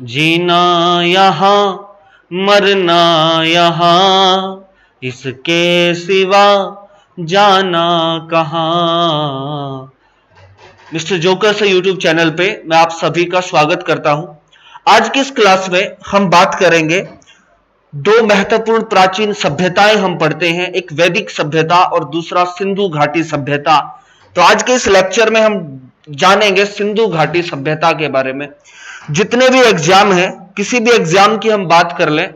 जीना यहाँ मरना यहाँ, इसके सिवा जाना कहाँ। मिस्टर जोकर से यूट्यूब चैनल पे मैं आप सभी का स्वागत करता हूं। आज की इस क्लास में हम बात करेंगे दो महत्वपूर्ण प्राचीन सभ्यताएं हम पढ़ते हैं, एक वैदिक सभ्यता और दूसरा सिंधु घाटी सभ्यता। तो आज के इस लेक्चर में हम जानेंगे सिंधु घाटी सभ्यता के बारे में। जितने भी एग्जाम हैं, किसी भी एग्जाम की हम बात कर लें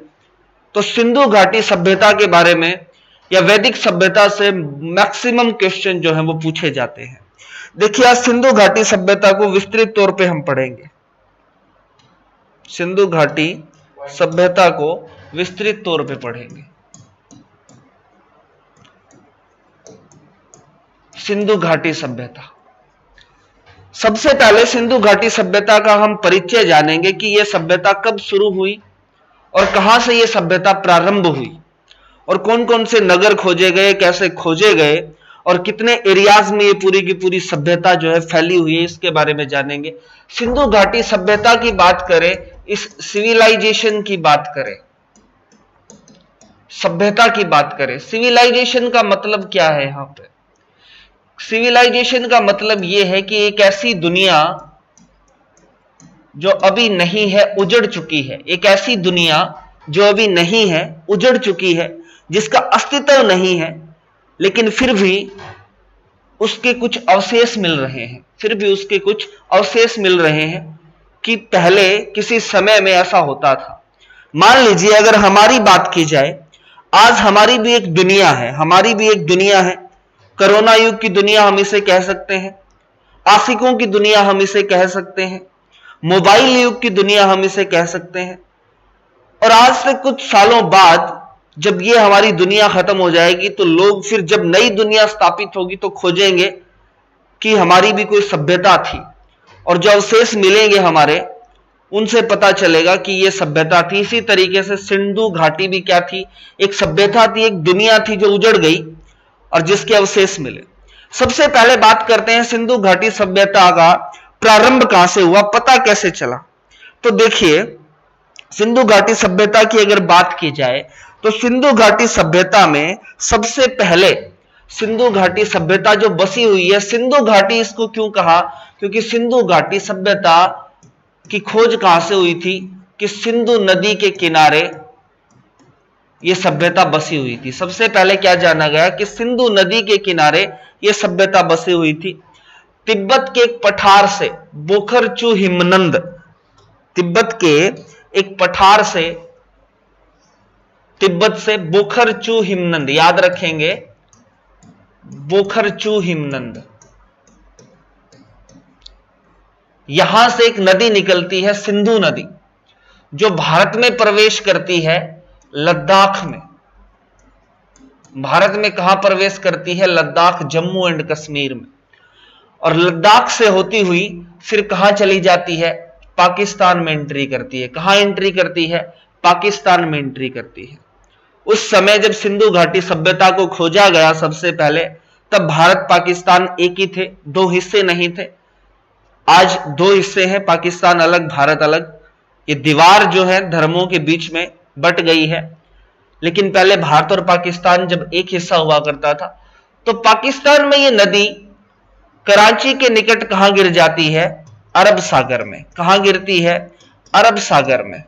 तो सिंधु घाटी सभ्यता के बारे में या वैदिक सभ्यता से मैक्सिमम क्वेश्चन जो है वो पूछे जाते हैं। देखिए, आज सिंधु घाटी सभ्यता को विस्तृत तौर पे हम पढ़ेंगे। सिंधु घाटी सभ्यता को विस्तृत तौर पे पढ़ेंगे। सिंधु घाटी सभ्यता, सबसे पहले सिंधु घाटी सभ्यता का हम परिचय जानेंगे कि यह सभ्यता कब शुरू हुई और कहां से यह सभ्यता प्रारंभ हुई और कौन कौन से नगर खोजे गए, कैसे खोजे गए और कितने एरियाज में ये पूरी की पूरी सभ्यता जो है फैली हुई है, इसके बारे में जानेंगे। सिंधु घाटी सभ्यता की बात करें, इस सिविलाइजेशन की बात करें, सभ्यता की बात करें, सिविलाइजेशन का मतलब क्या है? यहां पे सिविलाइजेशन का मतलब यह है कि एक ऐसी दुनिया जो अभी नहीं है, उजड़ चुकी है। एक ऐसी दुनिया जो अभी नहीं है, उजड़ चुकी है, जिसका अस्तित्व नहीं है, लेकिन फिर भी उसके कुछ अवशेष मिल रहे हैं, फिर भी उसके कुछ अवशेष मिल रहे हैं कि पहले किसी समय में ऐसा होता था। मान लीजिए अगर हमारी बात की जाए, आज हमारी भी एक दुनिया है, हमारी भी एक दुनिया है। कोरोना युग की दुनिया हम इसे कह सकते हैं, आशिकों की दुनिया हम इसे कह सकते हैं, मोबाइल युग की दुनिया हम इसे कह सकते हैं। और आज से कुछ सालों बाद जब ये हमारी दुनिया खत्म हो जाएगी तो लोग फिर जब नई दुनिया स्थापित होगी तो खोजेंगे कि हमारी भी कोई सभ्यता थी, और जो अवशेष मिलेंगे हमारे, उनसे पता चलेगा कि यह सभ्यता थी। इसी तरीके से सिंधु घाटी भी क्या थी? एक सभ्यता थी, एक दुनिया थी जो उजड़ गई और जिसके अवशेष मिले। सबसे पहले बात करते हैं सिंधु घाटी सभ्यता का प्रारंभ कहां से हुआ, पता कैसे चला। तो देखिए, सिंधु घाटी सभ्यता की अगर बात की जाए तो सिंधु घाटी सभ्यता में सबसे पहले सिंधु घाटी सभ्यता जो बसी हुई है, सिंधु घाटी इसको क्यों कहा? क्योंकि सिंधु घाटी सभ्यता की खोज कहां से हुई थी कि सिंधु नदी के किनारे यह सभ्यता बसी हुई थी। सबसे पहले क्या जाना गया कि सिंधु नदी के किनारे यह सभ्यता बसी हुई थी। तिब्बत के एक पठार से बोखरचू हिमनंद, तिब्बत के एक पठार से, तिब्बत से बोखरचू हिमनंद, याद रखेंगे, बोखरचू हिमनंद, यहां से एक नदी निकलती है सिंधु नदी, जो भारत में प्रवेश करती है लद्दाख में। भारत में कहां प्रवेश करती है? लद्दाख, जम्मू एंड कश्मीर में। और लद्दाख से होती हुई फिर कहां चली जाती है? पाकिस्तान में एंट्री करती है। कहां एंट्री करती है? पाकिस्तान में एंट्री करती है। उस समय जब सिंधु घाटी सभ्यता को खोजा गया सबसे पहले, तब भारत पाकिस्तान एक ही थे, दो हिस्से नहीं थे। आज दो हिस्से हैं, पाकिस्तान अलग, भारत अलग। ये दीवार जो है धर्मों के बीच में बट गई है, लेकिन पहले भारत और पाकिस्तान जब एक हिस्सा हुआ करता था, तो पाकिस्तान में ये नदी कराची के निकट कहां गिर जाती है? अरब सागर में। कहां गिरती है? अरब सागर में।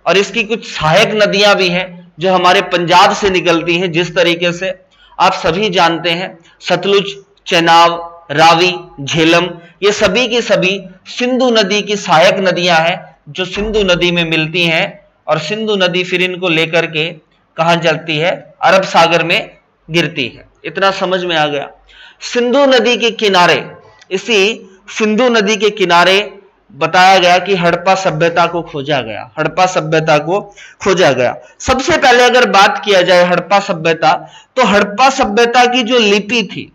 और इसकी कुछ सहायक नदियां भी हैं जो हमारे पंजाब से निकलती हैं, जिस तरीके से आप सभी जानते हैं, सतलुज, चेनाब, रावी, झेलम, ये सभी की सभी सिंधु नदी की सहायक नदियां हैं जो सिंधु नदी में मिलती हैं, और सिंधु नदी फिर इनको लेकर के कहां चलती है? अरब सागर में गिरती है। इतना समझ में आ गया। सिंधु नदी के किनारे, इसी सिंधु नदी के किनारे बताया गया कि हड़प्पा सभ्यता को खोजा गया, हड़प्पा सभ्यता को खोजा गया। सबसे पहले अगर बात किया जाए हड़प्पा सभ्यता, तो हड़प्पा सभ्यता की जो लिपि थी,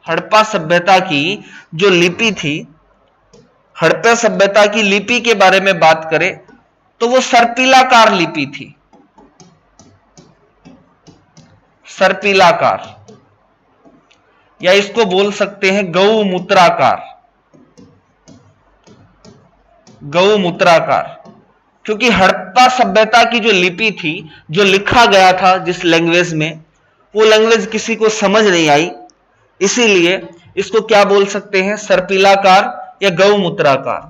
हड़प्पा सभ्यता की जो लिपि थी, हड़प्पा सभ्यता की लिपि के बारे में बात करें तो वो सर्पिलाकार लिपि थी। सर्पिलाकार, या इसको बोल सकते हैं गौमूत्राकार, गौमूत्राकार। क्योंकि हड़प्पा सभ्यता की जो लिपि थी, जो लिखा गया था जिस लैंग्वेज में, वो लैंग्वेज किसी को समझ नहीं आई, इसीलिए इसको क्या बोल सकते हैं, सर्पिलाकार या गौमूत्राकार।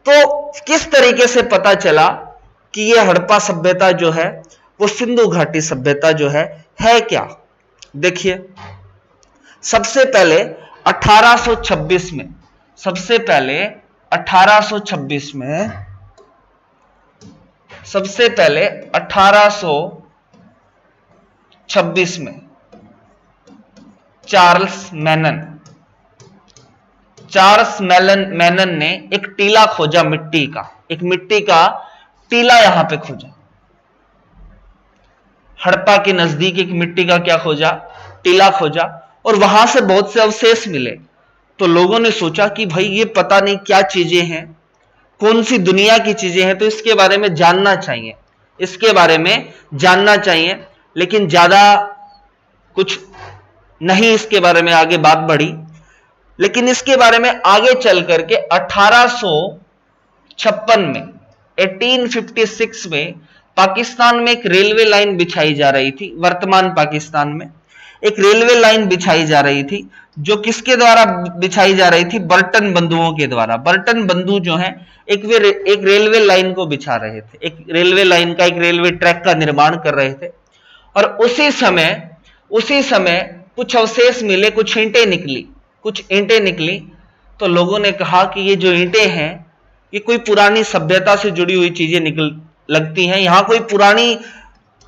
तो किस तरीके से पता चला कि ये हड़प्पा सभ्यता जो है वो सिंधु घाटी सभ्यता जो है क्या? देखिए, सबसे पहले 1826 में, सबसे पहले 1826 में, सबसे पहले 1826 में चार्ल्स मैनन ने एक टीला खोजा मिट्टी का, एक मिट्टी का टीला यहां पे खोजा। हड़प्पा के नजदीक एक मिट्टी का क्या खोजा, टीला खोजा, और वहां से बहुत से अवशेष मिले। तो लोगों ने सोचा कि भाई ये पता नहीं क्या चीजें हैं, कौन सी दुनिया की चीजें हैं, तो इसके बारे में जानना चाहिए, इसके बारे में जानना चाहिए। लेकिन ज्यादा कुछ नहीं इसके बारे में आगे बात बढ़ी। लेकिन इसके बारे में आगे चल करके 1856 में, 1856 में पाकिस्तान में एक रेलवे लाइन बिछाई जा रही थी। वर्तमान पाकिस्तान में एक रेलवे लाइन बिछाई जा रही थी, जो किसके द्वारा बिछाई जा रही थी, बर्टन बंधुओं के द्वारा। बर्टन बंधु जो हैं एक रेलवे लाइन को बिछा रहे थे, एक रेलवे लाइन का, एक रेलवे ट्रैक का निर्माण कर रहे थे। और उसी समय कुछ अवशेष मिले, कुछ ईंटें निकली। तो लोगों ने कहा कि ये जो ईंटें हैं ये कोई पुरानी सभ्यता से जुड़ी हुई चीजें लगती हैं, यहां कोई पुरानी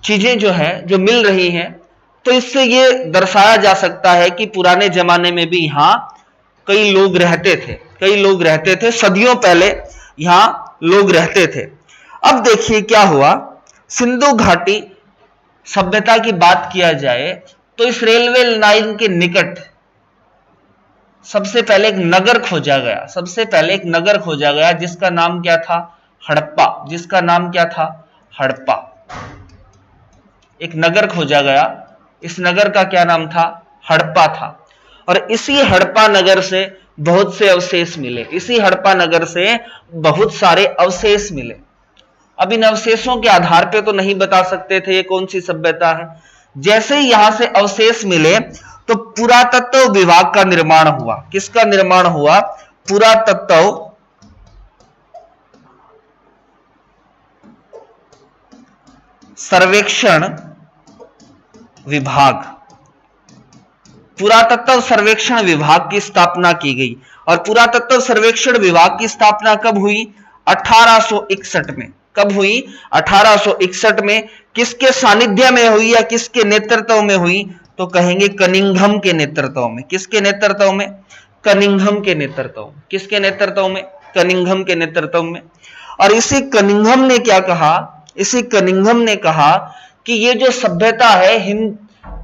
चीजें जो है जो मिल रही हैं, तो इससे ये दर्शाया जा सकता है कि पुराने जमाने में भी यहां कई लोग रहते थे, सदियों पहले यहां लोग रहते थे। अब देखिए क्या हुआ, सिंधु घाटी सभ्यता की बात किया जाए तो इस रेलवे लाइन के निकट सबसे पहले एक नगर खोजा गया, जिसका नाम क्या था, हड़प्पा। एक नगर खोजा गया, इस नगर का क्या नाम था, हड़प्पा था। और इसी हड़प्पा नगर से बहुत से अवशेष मिले, अब इन अवशेषों के आधार पे तो नहीं बता सकते थे ये कौन सी सभ्यता है। जैसे ही यहां से अवशेष मिले तो पुरातत्व विभाग का निर्माण हुआ। किसका निर्माण हुआ, पुरातत्व सर्वेक्षण विभाग की स्थापना की गई। और पुरातत्व सर्वेक्षण विभाग की स्थापना कब हुई, 1861 में। कब हुई, 1861 में। किसके सानिध्य में हुई या किसके नेतृत्व में हुई, तो कहेंगे कनिंघम के नेतृत्व में। किसके नेतृत्व में, कनिंघम के नेतृत्व में। किसके नेतृत्व में, कनिंघम के नेतृत्व में। और इसी कनिंघम ने क्या कहा, कि ये जो सभ्यता है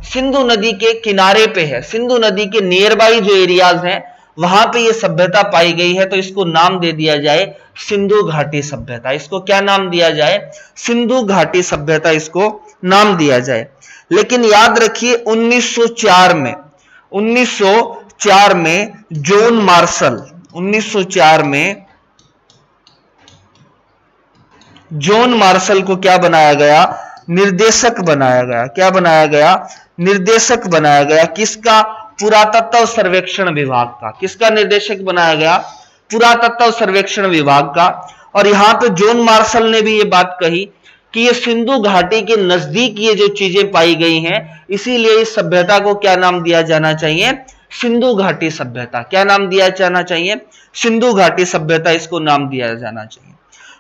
सिंधु नदी के किनारे पे है, सिंधु नदी के नियर बाई जो एरियाज हैं वहां पे ये सभ्यता पाई गई है, तो इसको नाम दे दिया जाए सिंधु घाटी सभ्यता। इसको क्या नाम दिया जाए, सिंधु घाटी सभ्यता इसको नाम दिया जाए। लेकिन याद रखिए 1904 में जॉन मार्शल, 1904 में जॉन मार्शल को क्या बनाया गया, निर्देशक बनाया गया। क्या बनाया गया, निर्देशक बनाया गया। किसका, पुरातत्व सर्वेक्षण विभाग का। किसका निर्देशक बनाया गया, पुरातत्व सर्वेक्षण विभाग का। और यहां पे जॉन मार्शल ने भी ये बात कही कि ये सिंधु घाटी के नजदीक ये जो चीजें पाई गई हैं, इसीलिए इस सभ्यता को क्या नाम दिया जाना चाहिए, सिंधु घाटी सभ्यता। क्या नाम दिया जाना चाहिए, सिंधु घाटी सभ्यता इसको नाम दिया जाना चाहिए।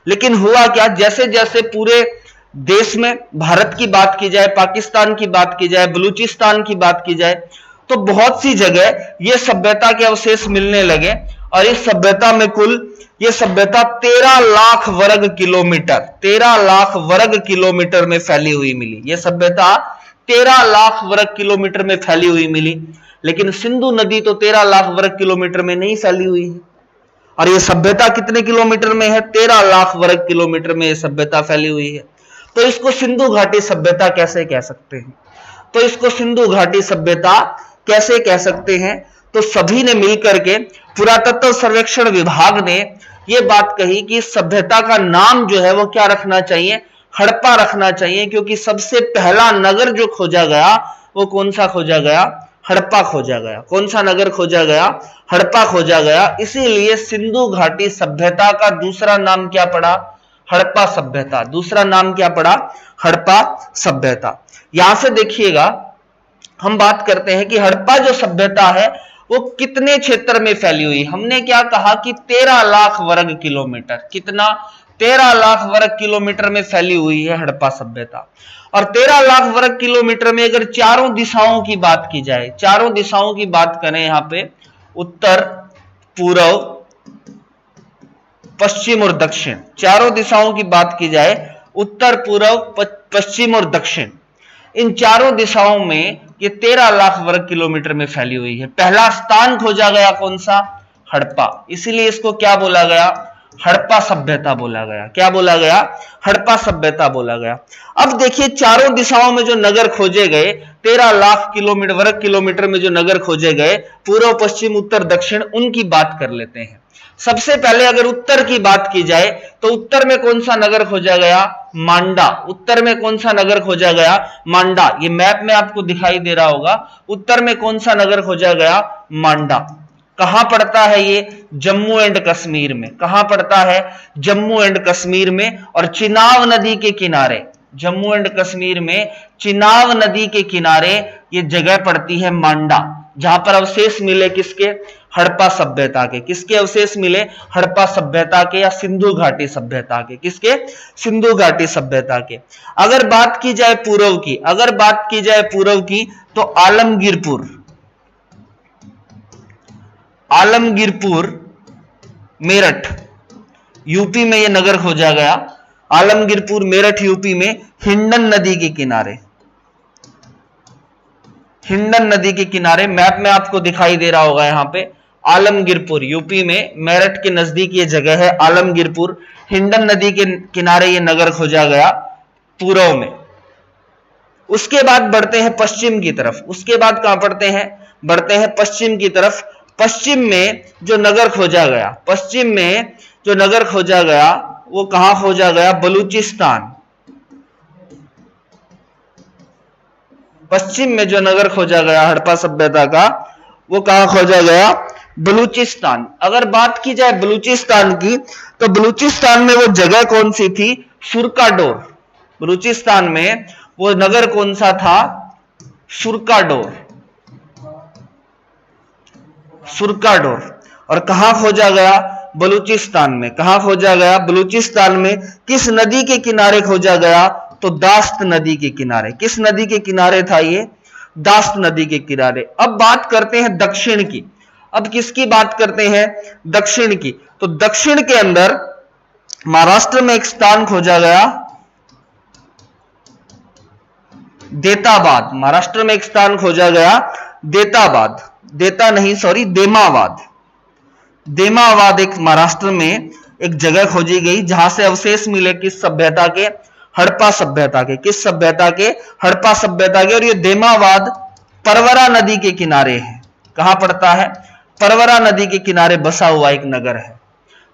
लेकिन हुआ क्या, जैसे जैसे पूरे देश में भारत की बात की जाए, पाकिस्तान की बात की जाए, बलूचिस्तान की बात की जाए, तो बहुत सी जगह ये सभ्यता के अवशेष मिलने लगे। और इस सभ्यता में कुल ये सभ्यता 13 लाख वर्ग किलोमीटर में फैली हुई मिली। ये सभ्यता 13 लाख वर्ग किलोमीटर में फैली हुई मिली। लेकिन सिंधु नदी तो 13 लाख वर्ग किलोमीटर में नहीं फैली हुई है। और ये सभ्यता कितने किलोमीटर में है, 13 लाख वर्ग किलोमीटर में ये सभ्यता फैली हुई है। तो इसको सिंधु घाटी सभ्यता कैसे कह सकते हैं, तो सभी ने मिलकर के, पुरातत्व सर्वेक्षण विभाग ने ये बात कही कि सभ्यता का नाम जो है वो क्या रखना चाहिए, हड़प्पा रखना चाहिए, क्योंकि सबसे पहला नगर जो खोजा गया वो कौन सा खोजा गया, हड़प्पा खोजा गया। कौन सा नगर खोजा गया, हड़प्पा खोजा गया। इसीलिए सिंधु घाटी सभ्यता का दूसरा नाम क्या पड़ा, हड़प्पा सभ्यता। दूसरा नाम क्या पड़ा, हड़प्पा सभ्यता। यहां से देखिएगा, हम बात करते हैं कि हड़प्पा जो सभ्यता है वो कितने क्षेत्र में फैली हुई। हमने क्या कहा कि 13 लाख वर्ग किलोमीटर, कितना, 13 लाख वर्ग किलोमीटर में फैली हुई है हड़प्पा सभ्यता। और 13 लाख वर्ग किलोमीटर में अगर चारों दिशाओं की बात की जाए, चारों दिशाओं की बात करें, यहां पे उत्तर, पूर्व, पश्चिम और दक्षिण, चारों दिशाओं की बात की जाए, उत्तर, पूर्व, पश्चिम और दक्षिण, इन चारों दिशाओं में ये 13 लाख वर्ग किलोमीटर में फैली हुई है। पहला स्थान खोजा गया कौन सा, हड़प्पा, इसीलिए इसको क्या बोला गया, हड़प्पा सभ्यता बोला गया। क्या बोला गया, हड़प्पा सभ्यता बोला गया। अब देखिए चारों दिशाओं में जो नगर खोजे गए, 13 लाख किलोमीटर वर्ग किलोमीटर में जो नगर खोजे गए, पूर्व, पश्चिम, उत्तर, दक्षिण, उनकी बात कर लेते हैं। सबसे पहले अगर उत्तर की बात की जाए तो उत्तर में कौन सा नगर खोजा गया, मांडा। उत्तर में कौन सा नगर खोजा गया, मांडा। ये मैप में आपको दिखाई दे रहा होगा, उत्तर में कौन सा नगर खोजा गया, मांडा। कहां पड़ता है ये, जम्मू एंड कश्मीर में। कहां पड़ता है, जम्मू एंड कश्मीर में। और चिनाब नदी के किनारे, जम्मू एंड कश्मीर में चिनाब नदी के किनारे ये जगह पड़ती है मांडा, जहां पर अवशेष मिले किसके, हड़प्पा सभ्यता के। किसके अवशेष मिले, हड़प्पा सभ्यता के या सिंधु घाटी सभ्यता के। किसके, सिंधु घाटी सभ्यता के। अगर बात की जाए पूर्व की, अगर बात की जाए पूर्व की, तो आलमगीरपुर, आलमगीरपुर मेरठ यूपी में यह नगर खोजा गया। आलमगीरपुर मेरठ यूपी में, हिंडन नदी के किनारे, हिंडन नदी के किनारे, मैप में आपको दिखाई दे रहा होगा यहां पे, आलमगीरपुर यूपी में, मेरठ के नजदीक ये जगह है आलमगीरपुर। हिंडन नदी के किनारे ये नगर खोजा गया पूर्व में। उसके बाद बढ़ते हैं पश्चिम की तरफ। उसके बाद कहां पढ़ते हैं, बढ़ते हैं पश्चिम की तरफ। पश्चिम में जो नगर खोजा गया, पश्चिम में जो नगर खोजा गया वो कहां खोजा गया, बलूचिस्तान। पश्चिम में जो नगर खोजा गया हड़प्पा सभ्यता का, वो कहां खोजा गया, बलूचिस्तान। अगर बात की जाए बलूचिस्तान की, तो बलूचिस्तान में वो जगह कौन सी थी, सुरकाडोर। बलूचिस्तान में वो नगर कौन सा था, सुरकाडोर, सुरकाडोर। और कहां खोजा गया, बलूचिस्तान में। कहां खोजा गया, बलूचिस्तान में। किस नदी के किनारे खोजा गया, तो दास्त नदी के किनारे। किस नदी के किनारे था ये, दास्त नदी के किनारे। अब बात करते हैं दक्षिण की। अब किसकी बात करते हैं, दक्षिण की। तो दक्षिण के अंदर महाराष्ट्र में एक स्थान खोजा गया, देताबाद। महाराष्ट्र में एक स्थान खोजा गया, देताबाद, देता नहीं सॉरी, देमाबाद। देमाबाद एक महाराष्ट्र में एक जगह खोजी गई, जहां से अवशेष मिले किस सभ्यता के, हड़प्पा सभ्यता के। किस सभ्यता के, हड़प्पा सभ्यता के। और ये देमाबाद परवरा नदी के किनारे है। कहां पड़ता है, परवरा नदी के किनारे बसा हुआ एक नगर है।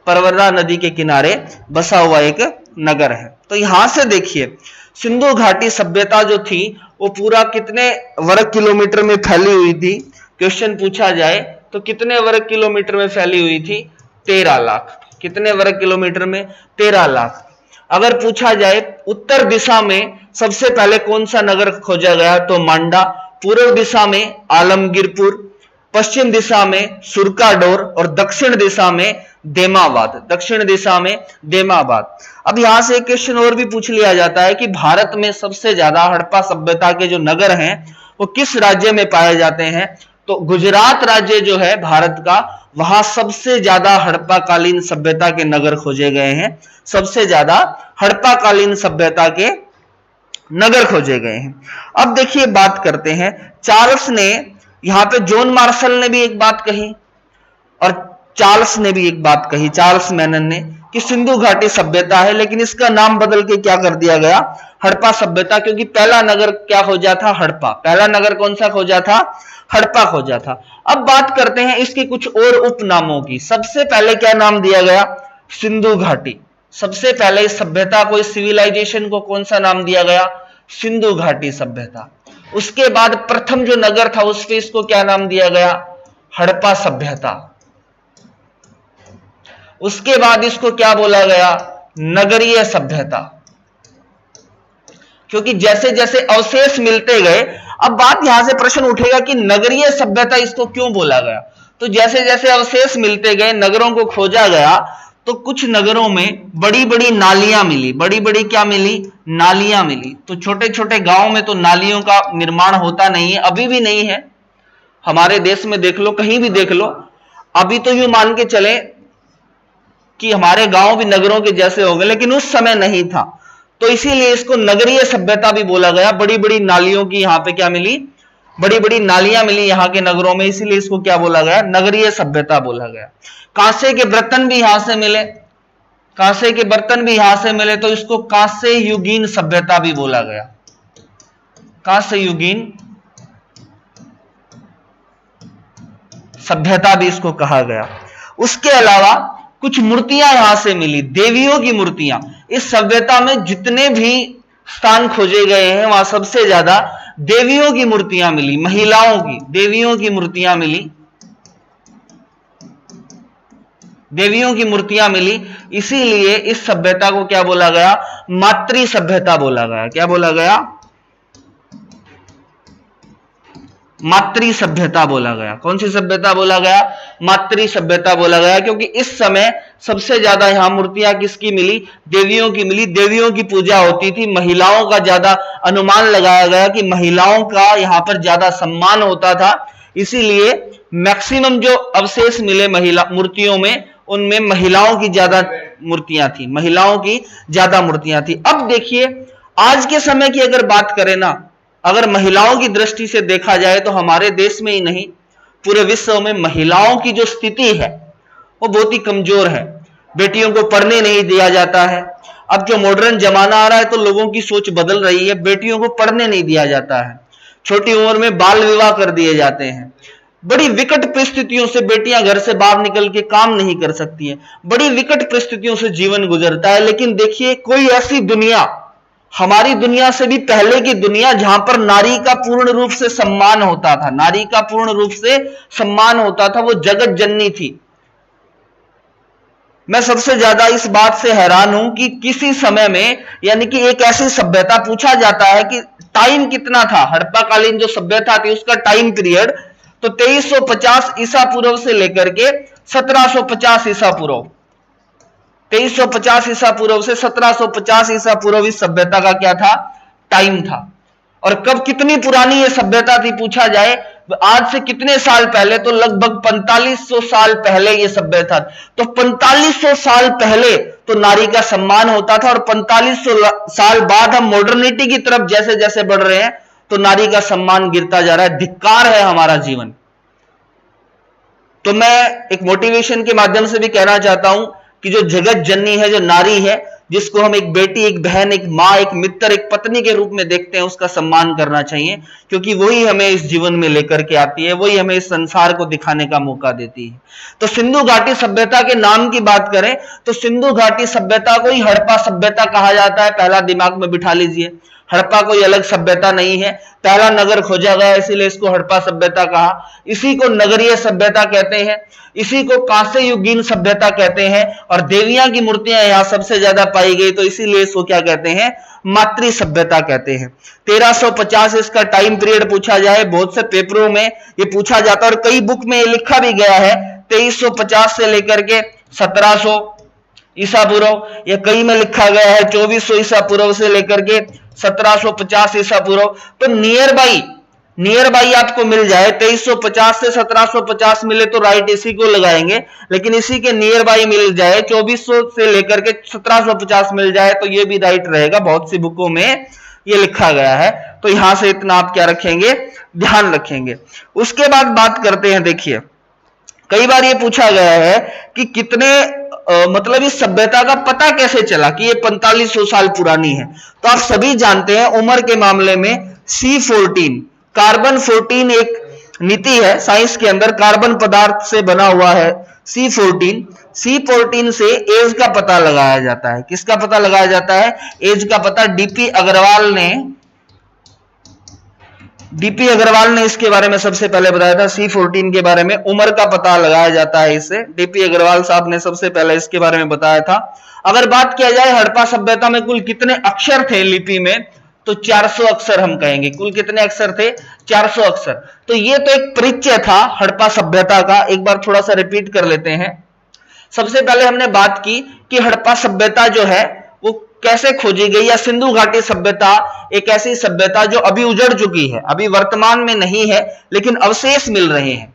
परवरा नदी के किनारे बसा हुआ एक नगर है। तो यहां से देखिए सिंधु घाटी सभ्यता जो थी वो पूरा कितने वर्ग किलोमीटर में फैली हुई थी। क्वेश्चन पूछा जाए तो कितने वर्ग किलोमीटर में फैली हुई थी, 13 लाख। कितने वर्ग किलोमीटर में, 13 लाख। अगर पूछा जाए उत्तर दिशा में सबसे पहले कौन सा नगर खोजा गया, तो मांडा। पूर्व दिशा में आलमगीरपुर, पश्चिम दिशा में सुरकाडोर और दक्षिण दिशा में देमाबाद। दक्षिण दिशा में देमाबाद। अब यहां से एक क्वेश्चन और भी पूछ लिया जाता है कि भारत में सबसे ज्यादा हड़प्पा सभ्यता के जो नगर हैं वो किस राज्य में पाए जाते हैं, तो गुजरात राज्य जो है भारत का, वहां सबसे ज्यादा हड़प्पा कालीन सभ्यता के नगर खोजे गए हैं। सबसे ज्यादा हड़प्पा कालीन सभ्यता के नगर खोजे गए हैं। अब देखिए बात करते हैं, चार्ल्स ने, यहां पे जॉन मार्शल ने भी एक बात कही और चार्ल्स ने भी एक बात कही, चार्ल्स मेनन ने, कि सिंधु घाटी सभ्यता है, लेकिन इसका नाम बदल के क्या कर दिया गया, हड़प्पा सभ्यता। क्योंकि पहला नगर क्या खोजा था, हड़प्पा। पहला नगर कौन सा खोजा था, हड़प्पा खोजा था। अब बात करते हैं इसके कुछ और उपनामों की। सबसे पहले क्या नाम दिया गया, सिंधु घाटी। सबसे पहले इस सभ्यता को, इस सिविलाइजेशन को कौन सा नाम दिया गया? सिंधु घाटी सभ्यता। उसके बाद प्रथम जो नगर था उस पे इसको क्या नाम दिया गया? हड़प्पा सभ्यता। उसके बाद इसको क्या बोला गया? नगरीय सभ्यता। क्योंकि जैसे जैसे अवशेष मिलते गए, अब बात यहां से प्रश्न उठेगा कि नगरीय सभ्यता इसको क्यों बोला गया? तो जैसे जैसे अवशेष मिलते गए, नगरों को खोजा गया, तो कुछ नगरों में बड़ी बड़ी नालियां मिली। बड़ी बड़ी क्या मिली? नालियां मिली। तो छोटे छोटे गांव में तो नालियों का निर्माण होता नहीं है, अभी भी नहीं है। हमारे देश में देख लो, कहीं भी देख लो, अभी तो यूं मान के चले कि हमारे गांव भी नगरों के जैसे होंगे, लेकिन उस समय नहीं था। तो इसीलिए इसको नगरीय सभ्यता भी बोला गया। बड़ी बड़ी नालियों की यहां पे क्या मिली? बड़ी बड़ी नालियां मिली यहां के नगरों में, इसीलिए इसको क्या बोला गया? नगरीय सभ्यता बोला गया। कांसे के बर्तन भी यहां से मिले, कांसे के बर्तन भी यहां से मिले, तो इसको कांस्य युगीन सभ्यता भी बोला गया। कांस्य युगीन सभ्यता भी इसको कहा गया। उसके अलावा कुछ मूर्तियां यहां से मिली, देवियों की मूर्तियां। इस सभ्यता में जितने भी स्थान खोजे गए हैं वहां सबसे ज्यादा देवियों की मूर्तियां मिली, महिलाओं की देवियों की मूर्तियां मिली, देवियों की मूर्तियां मिली। इसीलिए इस सभ्यता को क्या बोला गया? मातृ सभ्यता बोला गया। क्या बोला गया? मातृ सभ्यता बोला गया। कौन सी सभ्यता बोला गया? मातृ सभ्यता बोला गया, क्योंकि इस समय सबसे ज्यादा यहां मूर्तियां किसकी मिली? देवियों की मिली। देवियों की पूजा होती थी। महिलाओं का ज्यादा अनुमान लगाया गया कि महिलाओं का यहां पर ज्यादा सम्मान होता था, इसीलिए मैक्सिमम जो अवशेष मिले महिला मूर्तियों में, उनमें महिलाओं की ज्यादा मूर्तियां थी, महिलाओं की ज्यादा मूर्तियां थी। अब देखिए, आज के समय की अगर बात करें ना, अगर महिलाओं की दृष्टि से देखा जाए तो हमारे देश में ही नहीं, पूरे विश्व में महिलाओं की जो स्थिति है वो बहुत ही कमजोर है। बेटियों को पढ़ने नहीं दिया जाता है। अब जो मॉडर्न जमाना आ रहा है तो लोगों की सोच बदल रही है, बेटियों को पढ़ने नहीं दिया जाता है, छोटी उम्र में बाल विवाह कर दिए जाते हैं। बड़ी विकट परिस्थितियों से बेटियां घर से बाहर निकल के काम नहीं कर सकती हैं, बड़ी विकट परिस्थितियों से जीवन गुजरता है। लेकिन देखिए, कोई ऐसी दुनिया, हमारी दुनिया से भी पहले की दुनिया, जहां पर नारी का पूर्ण रूप से सम्मान होता था, नारी का पूर्ण रूप से सम्मान होता था, वो जगत जननी थी। मैं सबसे ज्यादा इस बात से हैरान हूं कि किसी समय में, यानी कि एक ऐसी सभ्यता, पूछा जाता है कि टाइम कितना था, हड़प्पा कालीन जो सभ्यता थी उसका टाइम पीरियड, तो 2350 ईसा पूर्व से लेकर के 1750 ईसा पूर्व, 2350 ईसा पूर्व से 1750 ईसा पूर्व इस सभ्यता का क्या था? टाइम था। और कब, कितनी पुरानी ये सभ्यता थी पूछा जाए, आज से कितने साल पहले? तो लगभग 4500 साल पहले ये सभ्यता। तो 4500 साल पहले तो नारी का सम्मान होता था, और 4500 साल बाद हम मॉडर्निटी की तरफ जैसे जैसे बढ़ रहे हैं तो नारी का सम्मान गिरता जा रहा है। धिक्कार है हमारा जीवन। तो मैं एक मोटिवेशन के माध्यम से भी कहना चाहता हूं कि जो जगत जननी है, जो नारी है, जिसको हम एक बेटी, एक बहन, एक माँ, एक मित्र, एक पत्नी के रूप में देखते हैं, उसका सम्मान करना चाहिए, क्योंकि वही हमें इस जीवन में लेकर के आती है, वही हमें इस संसार को दिखाने का मौका देती है। तो सिंधु घाटी सभ्यता के नाम की बात करें तो सिंधु घाटी सभ्यता को ही हड़प्पा सभ्यता कहा जाता है। पहला दिमाग में बिठा लीजिए, हड़प्पा कोई अलग सभ्यता नहीं है, पहला नगर खोजा गया इसीलिए इसको हड़प्पा सभ्यता कहा। इसी को नगरीय सभ्यता कहते हैं, इसी को कांस्य युगीन सभ्यता कहते हैं। और देवियां की मूर्तियां यहां सबसे ज्यादा पाई गई, तो इसीलिए इसको क्या कहते हैं? मातृ सभ्यता कहते हैं। 1350 इसका टाइम पीरियड पूछा जाए, बहुत से पेपरों में ये पूछा जाता है और कई बुक में ये लिखा भी गया है, 2350 से लेकर के 1700 ईसा पूर्व, या कई में लिखा गया है 2400 ईसा पूर्व से लेकर के 1750 ईसा पूर्व। तो नियर बाई आपको मिल जाए, 2350 से 1750 मिले तो राइट इसी को लगाएंगे, लेकिन इसी के नियर बाई मिल जाए 2400 से लेकर के 1750 मिल जाए तो ये भी राइट रहेगा। बहुत सी बुकों में ये लिखा गया है, तो यहां से इतना आप क्या रखेंगे? ध्यान रखेंगे। उसके बाद बात करते हैं, देखिए कई बार ये पूछा गया है कि कितने मतलब इस सभ्यता का पता कैसे चला कि ये 4500 साल पुरानी है। तो आप सभी जानते हैं उम्र के मामले में C14, कार्बन 14 एक नीति है साइंस के अंदर, कार्बन पदार्थ से बना हुआ है C14 से एज का पता लगाया जाता है। किसका पता लगाया जाता है? एज का पता डीपी अग्रवाल ने इसके बारे में सबसे पहले बताया था। C14 के बारे में उम्र का पता लगाया जाता है इससे। डीपी अग्रवाल साहब ने सबसे पहले इसके बारे में बताया था। अगर बात किया जाए हड़प्पा सभ्यता में कुल कितने अक्षर थे लिपि में, तो 400 अक्षर हम कहेंगे। कुल कितने अक्षर थे? 400 अक्षर। तो ये तो एक परिचय था हड़प्पा सभ्यता का। एक बार थोड़ा सा रिपीट कर लेते हैं। सबसे पहले हमने बात की कि हड़प्पा सभ्यता जो है वो कैसे खोजी गई, या सिंधु घाटी सभ्यता एक ऐसी सभ्यता जो अभी उजड़ चुकी है, अभी वर्तमान में नहीं है, लेकिन अवशेष मिल रहे हैं।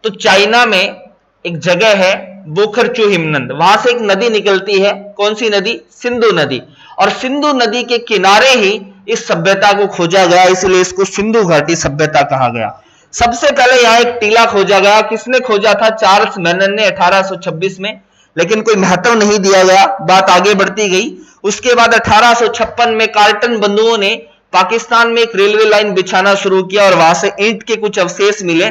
तो चाइना में एक जगह है बोखरचू हिमनद, वहां से एक नदी निकलती है। कौन सी नदी? सिंधु नदी। और सिंधु नदी के किनारे ही इस सभ्यता को खोजा गया, इसलिए इसको सिंधु घाटी सभ्यता कहा गया। सबसे पहले यहां एक टीला खोजा गया। किसने खोजा था? चार्ल्स मेनन ने 1826 में, लेकिन कोई महत्व नहीं दिया गया, बात आगे बढ़ती गई। उसके बाद 1856 में कार्टन बंधुओं ने पाकिस्तान में एक रेलवे लाइन बिछाना शुरू किया और वहां से ईंट के कुछ अवशेष मिले।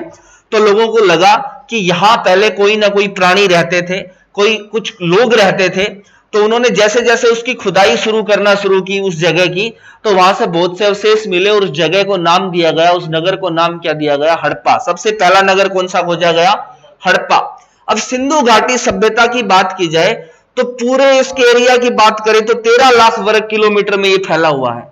तो लोगों को लगा कि यहां पहले कोई ना कोई प्राणी रहते थे, कुछ लोग रहते थे। तो उन्होंने जैसे जैसे उसकी खुदाई करना शुरू की उस जगह की, तो वहां से बहुत से अवशेष मिले और उस जगह को नाम दिया गया। उस नगर को नाम क्या दिया गया? हड़प्पा। सबसे पहला नगर कौन सा खोजा गया? हड़प्पा। अब सिंधु घाटी सभ्यता की बात की जाए तो पूरे इसके एरिया की बात करें तो 13 लाख वर्ग किलोमीटर में ये फैला हुआ है।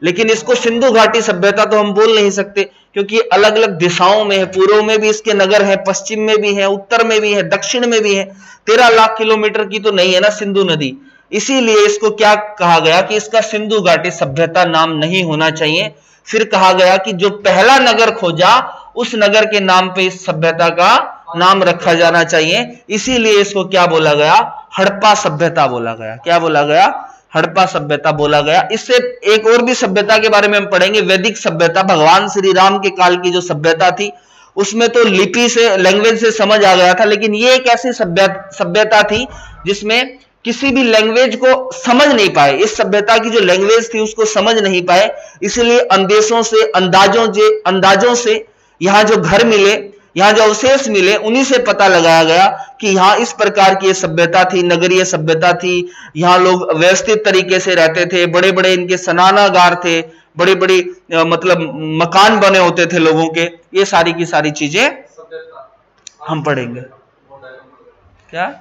लेकिन इसको सिंधु घाटी सभ्यता तो हम बोल नहीं सकते, क्योंकि अलग अलग दिशाओं में है। पूर्व में भी इसके नगर है, पश्चिम में भी है, उत्तर में भी है, दक्षिण में भी है। 13 लाख किलोमीटर की तो नहीं है ना सिंधु नदी। इसीलिए इसको क्या कहा गया कि इसका सिंधु घाटी सभ्यता नाम नहीं होना चाहिए। फिर कहा गया कि जो पहला नगर खोजा उस नगर के नाम पे इस सभ्यता का नाम रखा जाना चाहिए। इसीलिए इसको क्या बोला गया? हड़प्पा सभ्यता बोला गया। क्या बोला गया? हड़प्पा सभ्यता बोला गया। इससे एक और भी सभ्यता के बारे में हम पढ़ेंगे, वैदिक सभ्यता। भगवान श्री राम के काल की जो सभ्यता थी उसमें तो लिपि से, लैंग्वेज से समझ आ गया था, लेकिन ये एक ऐसी सभ्यता थी जिसमें किसी भी लैंग्वेज को समझ नहीं पाए। इस सभ्यता की जो लैंग्वेज थी उसको समझ नहीं पाए, इसलिए अंदेशों से, अंदाजों से यहां जो घर मिले, यहां जो अवशेष मिले, उन्हीं से पता लगाया गया कि यहां इस प्रकार की सभ्यता थी, नगरीय सभ्यता थी। यहां लोग व्यवस्थित तरीके से रहते थे, बड़े बड़े इनके स्नानागार थे, बड़ी बड़ी मतलब मकान बने होते थे लोगों के। ये सारी की सारी चीजें हम पढ़ेंगे। क्या?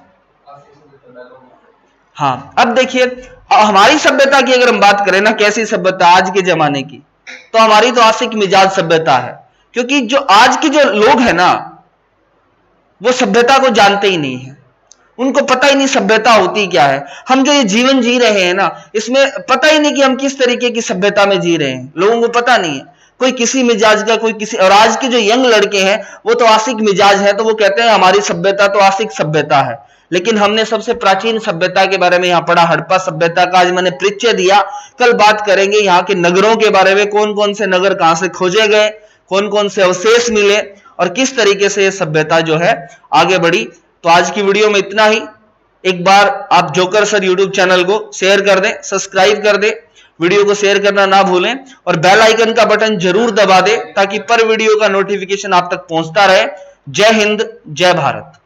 हाँ, अब देखिए हमारी सभ्यता की अगर हम बात करें ना, कैसी सभ्यता आज के जमाने की, तो हमारी तो आशिक मिजाज सभ्यता है। क्योंकि जो आज के जो लोग हैं ना, वो सभ्यता को जानते ही नहीं है। उनको पता ही नहीं सभ्यता होती क्या है। हम जो ये जीवन जी रहे हैं ना, इसमें पता ही नहीं कि हम किस तरीके की सभ्यता में जी रहे हैं। लोगों को पता नहीं है, कोई किसी मिजाज का, कोई किसी। और आज के जो यंग लड़के हैं वो तो आशिक मिजाज है, तो वो कहते हैं हमारी सभ्यता तो आशिक सभ्यता है। लेकिन हमने सबसे प्राचीन सभ्यता के बारे में यहाँ पढ़ा, हड़प्पा सभ्यता का आज मैंने परिचय दिया। कल बात करेंगे यहाँ के नगरों के बारे में, कौन कौन से नगर कहां से खोजे गए, कौन कौन से अवशेष मिले और किस तरीके से यह सभ्यता जो है आगे बढ़ी। तो आज की वीडियो में इतना ही। एक बार आप जोकर सर यूट्यूब चैनल को शेयर कर दें, सब्सक्राइब कर दें, वीडियो को शेयर करना ना भूलें और बेल आइकन का बटन जरूर दबा दें ताकि पर वीडियो का नोटिफिकेशन आप तक पहुंचता रहे। जय हिंद, जय भारत।